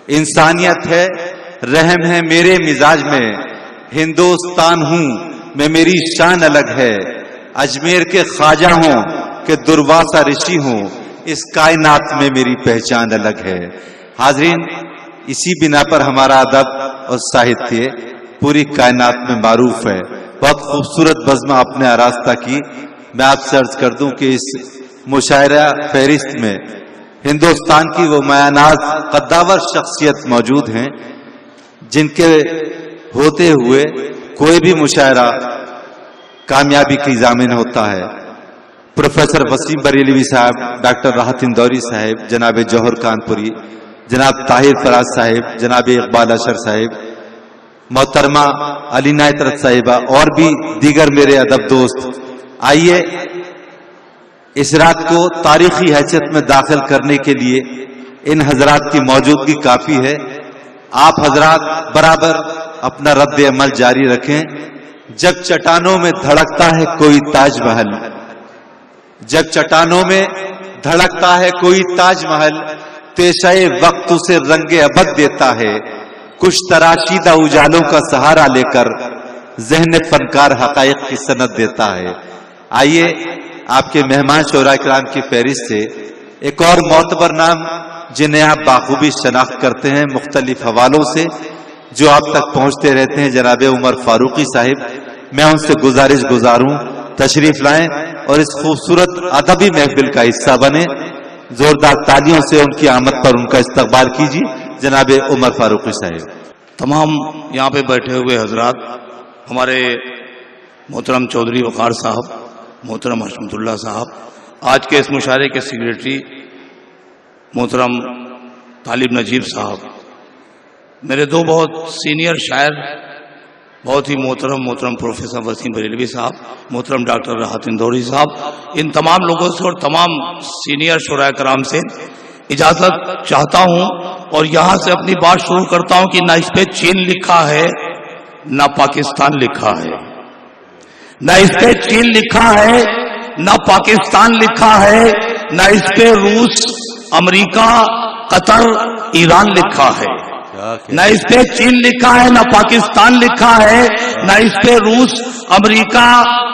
इंसानियत है, रहम है मेरे मिजाज में, हिंदुस्तान हूं मैं मेरी शान अलग है, अजमेर के ख्वाजा हूं कि दुर्वासा ऋषि हूं, इस कायनात में मेरी पहचान अलग है। हाजरीन, इसी बिना पर हमारा अदब और साहित्य पूरी कायनात में मारूफ है। बहुत खूबसूरत बज़्म आपने आरास्ता की। मैं आपसे अर्ज कर दूं कि इस मुशायरा फहरिस्त में हिंदुस्तान की वो मायानाज कद्दावर शख्सियत मौजूद हैं जिनके होते हुए कोई भी मुशायरा कामयाबी की जामिन होता है। प्रोफेसर वसीम बरेलवी साहब, डॉक्टर राहत इंदौरी साहब, जनाब जौहर कानपुरी, जनाब ताहिर फराज साहब, जनाब इकबाल अशर साहब, मोहतरमा अली नायतरत साहिबा और भी दीगर मेरे अदब दोस्त, आइए इस रात को तारीखी हैसियत में दाखिल करने के लिए इन हजरात की मौजूदगी काफी है। आप हजरात बराबर अपना रद्द अमल जारी रखें। जब चट्टानों में धड़कता है कोई ताजमहल, जब चट्टानों में धड़कता है कोई ताजमहल, पेशाए वक्त उसे रंगे अबद देता है, कुछ तराशीदा उजालों का सहारा लेकर ज़हन फनकार हक़ाइक़ की सनद देता है। आइए आपके मेहमान शोरा किराम की फहरिस्त से एक और मोतबर नाम जिन्हें आप बाखूबी शनाख्त करते हैं मुख्तलिफ हवालों से, जो आप तक पहुंचते रहते हैं, जनाब उमर फारूकी साहिब। मैं उनसे गुजारूं तशरीफ लाएं और इस खूबसूरत अदबी महफिल का हिस्सा बने। जोरदार तालियों से उनकी आमद पर उनका इस्तकबाल कीजिए। जनाब उमर फारूकी साहिब। तमाम यहाँ पे बैठे हुए हजरात, हमारे मोहतरम चौधरी वक़ार साहब, मोहतरम हशमतुल्लाह साहब, आज के इस मुशायरे के सेक्रेटरी मोहतरम तालिब नजीब साहब, मेरे दो बहुत सीनियर शायर, बहुत ही मोहतरम प्रोफेसर वसीम बरेलवी साहब, मोहतरम डॉक्टर राहत इंदौरी साहब, इन तमाम लोगों से और तमाम सीनियर शुरा कराम से इजाजत चाहता हूं और यहां से अपनी बात शुरू करता हूं कि ना इस पे चीन लिखा है ना पाकिस्तान लिखा है, ना इस पे चीन लिखा है ना पाकिस्तान लिखा है, ना इस पे रूस, अमेरिका, कतर, ईरान लिखा है, ना इस पे चीन लिखा है ना पाकिस्तान लिखा है, ना इस पे रूस, अमेरिका,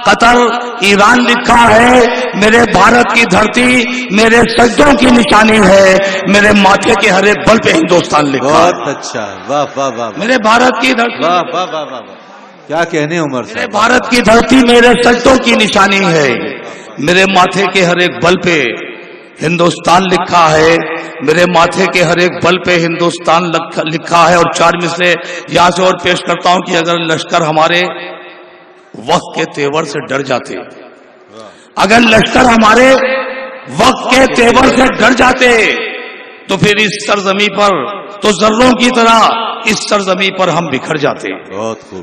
कतर, ईरान लिखा है। मेरे भारत की धरती मेरे सजदों की निशानी है, मेरे माथे के हर एक बल पे हिंदुस्तान लिखा है। बहुत अच्छा, वाह वाह वाह। मेरे भारत की धरती, वाह वाह वाह वाह, क्या कहने उमर साहब। मेरे भारत की धरती मेरे सजदों की निशानी है, मेरे माथे के हर एक बल पे हिंदुस्तान लिखा है, मेरे माथे के हर एक बल पे हिंदुस्तान लिखा है। और चार मिसरे यहां से और पेश करता हूं कि अगर लश्कर हमारे वक्त के तेवर से डर जाते, अगर लश्कर हमारे वक्त के तेवर से डर जाते, तो फिर इस सरजमी पर, तो जर्रों की तरह इस सरजमी पर हम बिखर जाते।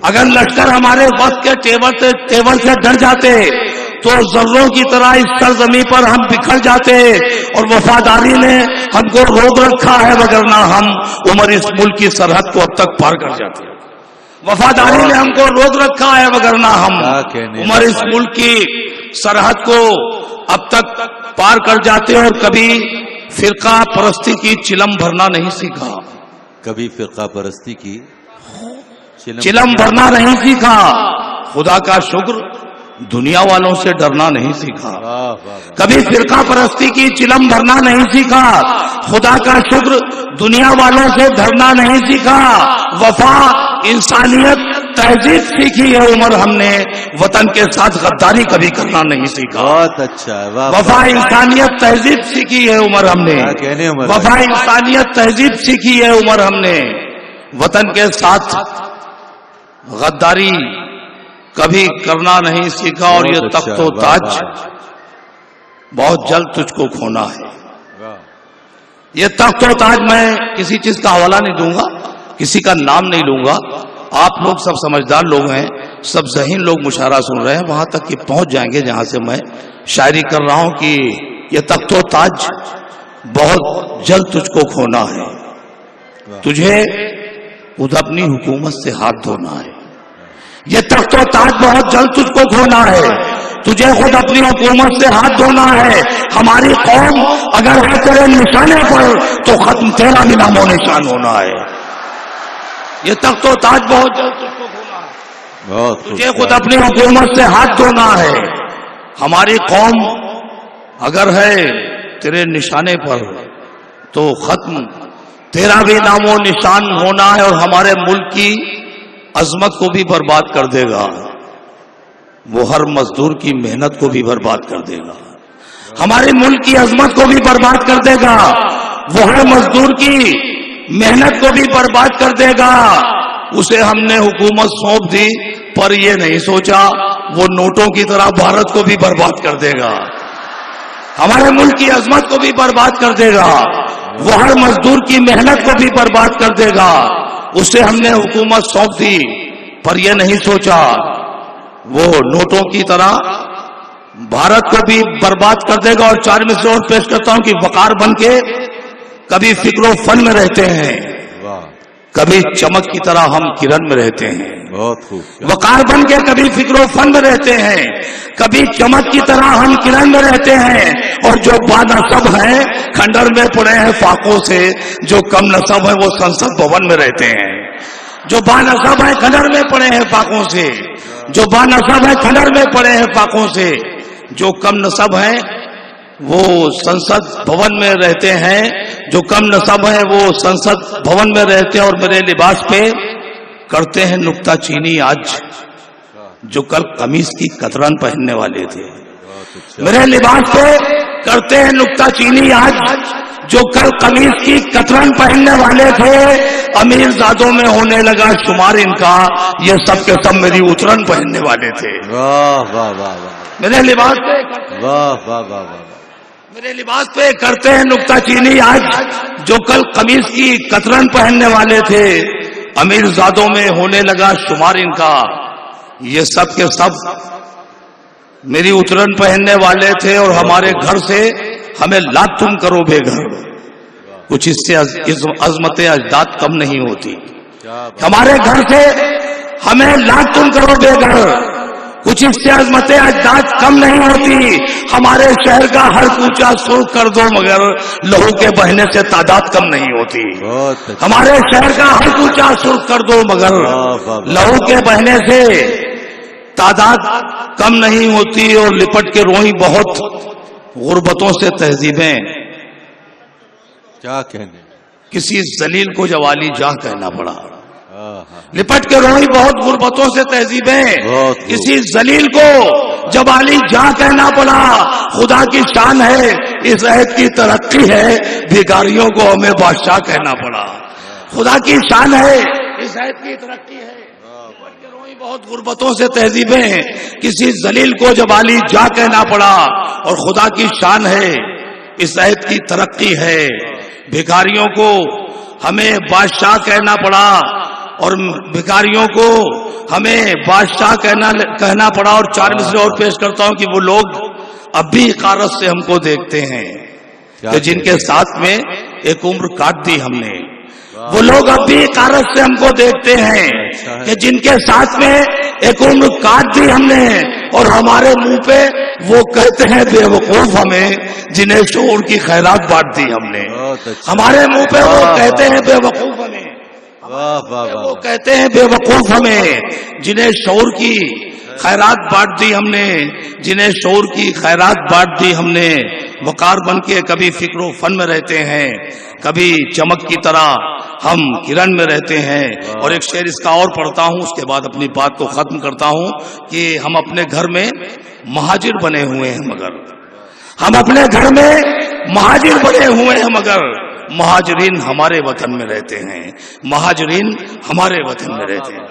अगर लश्कर हमारे वक्त के तेवर से डर जाते, तो जर्रों की तरह इस सरजमी पर हम बिखर जाते। और वफादारी ने हमको रोक रखा है, वगरना हम उमर इस मुल्क की सरहद को अब तक पार कर जाते। वफादारी ने हमको रोक रखा है, वगरना हम उमर इस मुल्क की सरहद को अब तक पार कर जाते। और कभी फिरका परस्ती की चिलम भरना नहीं सीखा, कभी फिरका परस्ती की चिलम भरना नहीं सीखा, खुदा का शुक्र दुनिया वालों से डरना नहीं सीखा, कभी फिरका परस्ती की चिलम भरना नहीं सीखा, खुदा का शुक्र दुनिया वालों से डरना नहीं सीखा। वफा, इंसानियत, तहजीब सीखी है उमर हमने, वतन के साथ गद्दारी कभी करना नहीं सीखा। बहुत अच्छा, वफा, इंसानियत, तहजीब सीखी है उमर हमने, वफा, इंसानियत, तहजीब सीखी है उमर हमने, वतन के साथ गद्दारी कभी करना नहीं सीखा। और ये तख्तो ताज बहुत जल्द तुझको खोना है। ये तख्तो ताज मैं किसी चीज का हवाला नहीं दूंगा, किसी का नाम नहीं लूंगा। आप लोग सब समझदार लोग हैं, सब ज़हीन लोग मुशायरा सुन रहे हैं, वहां तक कि पहुंच जाएंगे जहां से मैं शायरी कर रहा हूं कि ये तख्तो ताज बहुत जल्द तुझको खोना है, तुझे खुद अपनी हुकूमत से हाथ धोना है। ये तख्तो ताज बहुत जल्द तुझको खोना है, تجھے خود اپنی حکومت سے ہاتھ دھونا ہے. ہماری قوم اگر ہے تیرے نشانے پر تو ختم تیرا بھی نام و نشان ہونا ہے. یہ تخت و تاج بہت جلد تجھ کو کھونا ہے. تجھے خود اپنی حکومت سے ہاتھ دھونا ہے. ہماری قوم اگر ہے تیرے نشانے پر تو ختم تیرا بھی نام و نشان ہونا ہے. اور ہمارے ملک کی عظمت کو بھی برباد کر دے گا. وہ ہر مزدور کی محنت کو بھی برباد کر دے گا. ہمارے ملک کی عظمت کو بھی برباد کر دے گا. وہ ہر مزدور کی محنت کو بھی برباد کر دے گا. اسے ہم نے حکومت سونپ دی پر یہ نہیں سوچا وہ نوٹوں کی طرح بھارت کو بھی برباد کر دے گا. ہمارے ملک کی عظمت کو بھی برباد کر دے گا. وہ ہر مزدور کی محنت کو بھی برباد کر دے گا. اسے ہم نے حکومت سونپ دی پر یہ نہیں سوچا وہ نوٹوں کی طرح بھارت کو بھی برباد کر دے گا. اور 4 مثالیں اور پیش کرتا ہوں کہ وقار بن کے کبھی فکر و فن میں رہتے ہیں, کبھی چمک کی طرح ہم کرن میں رہتے ہیں. بہت خوب. وقار بن کے کبھی فکر و فن میں رہتے ہیں, کبھی چمک کی طرح ہم کرن میں رہتے ہیں. اور جو با نصب ہیں کھنڈر میں پڑے ہیں فاقوں سے, جو کم نصب ہیں وہ سنسد بھون میں رہتے ہیں. جو با نصب ہیں کھنڈر میں پڑے ہیں فاقوں سے, جو با نصب ہیں کھنڈر میں پڑے ہیں فاقوں سے. جو کم نصب ہیں وہ سنسد بھون میں رہتے ہیں. جو کم نصب ہیں وہ سنسد بھون میں رہتے ہیں. اور میرے لباس پہ کرتے ہیں نکتہ چینی آج جو کل قمیص کی کتران پہننے والے تھے. میرے لباس پہ کرتے ہیں نکتہ چینی آج جو کل قمیص کی کتران پہننے والے تھے. امیر زادوں میں ہونے لگا شمار ان کا, یہ سب کے سب میری اترن پہننے والے تھے. واہ واہ واہ واہ. میرے لباس پہ واہ واہ واہ واہ. میرے لباس پہ کرتے ہیں نکتہ چینی آج جو کل قمیص کی کترن پہننے والے تھے. امیر زادوں میں ہونے لگا شمار ان کا, یہ سب کے سب میری اترن پہننے والے تھے. اور ہمارے گھر سے ہمیں لات تم کرو بے گھر, کچھ اس سے عظمت اجداد کم نہیں ہوتی. ہمارے گھر سے ہمیں لات تم کرو بے گھر, کچھ اس سے عظمت اجداد کم نہیں ہوتی. ہمارے شہر کا ہر کوچہ سرخ کر دو مگر لہو کے بہنے سے تعداد کم نہیں ہوتی. ہمارے شہر کا ہر کوچہ سرخ کر دو مگر لہو کے بہنے سے تعداد کم نہیں ہوتی. اور لپٹ کے روئی بہت غربتوں سے تہذیبیں, کیا کہنے, کسی ذلیل کو جوالی جاں کہنا پڑا. لپٹ کے روئی بہت غربتوں سے تہذیبیں, کسی ذلیل کو جوالی جاں کہنا پڑا. خدا کی شان ہے اس عہد کی ترقی ہے, بھکاریوں کو ہمیں بادشاہ کہنا پڑا. خدا کی شان ہے اس عہد کی ترقی ہے, بہت غربتوں سے تہذیبیں, کسی ذلیل کو جوالی جاں کہنا پڑا. اور خدا کی شان ہے اس عہد کی ترقی ہے, بھکاریوں کو ہمیں بادشاہ کہنا پڑا. اور بھکاریوں کو ہمیں بادشاہ کہنا پڑا. اور 4 مثالیں اور پیش کرتا ہوں کہ وہ لوگ اب بھی حقارت سے ہم کو دیکھتے ہیں کہ جن کے ساتھ میں ایک عمر کاٹ دی ہم نے. وہ لوگ اب بھی حقارت سے ہم کو دیکھتے ہیں کہ جن کے ساتھ میں ایک عمر کاٹ دی ہم نے. اور ہمارے منہ پہ وہ کہتے ہیں بے وقوف ہمیں جنہیں شعور کی خیرات بانٹ دی ہم نے. ہمارے منہ پہ وہ کہتے ہیں بے وقوف ہمیں, وہ کہتے ہیں بے وقوف ہمیں جنہیں شعور کی خیرات بانٹ دی ہم نے, جنہیں شعور کی خیرات بانٹ دی ہم نے. وقار بن کے کبھی فکر و فن میں رہتے ہیں, کبھی چمک کی طرح ہم کرن میں رہتے ہیں. اور ایک شعر اس کا اور پڑھتا ہوں, اس کے بعد اپنی بات کو ختم کرتا ہوں کہ ہم اپنے گھر میں مہاجر بنے ہوئے ہیں مگر, ہم اپنے گھر میں مہاجر بنے ہوئے ہیں مگر مہاجرین ہمارے وطن میں رہتے ہیں, مہاجرین ہمارے وطن میں رہتے ہیں.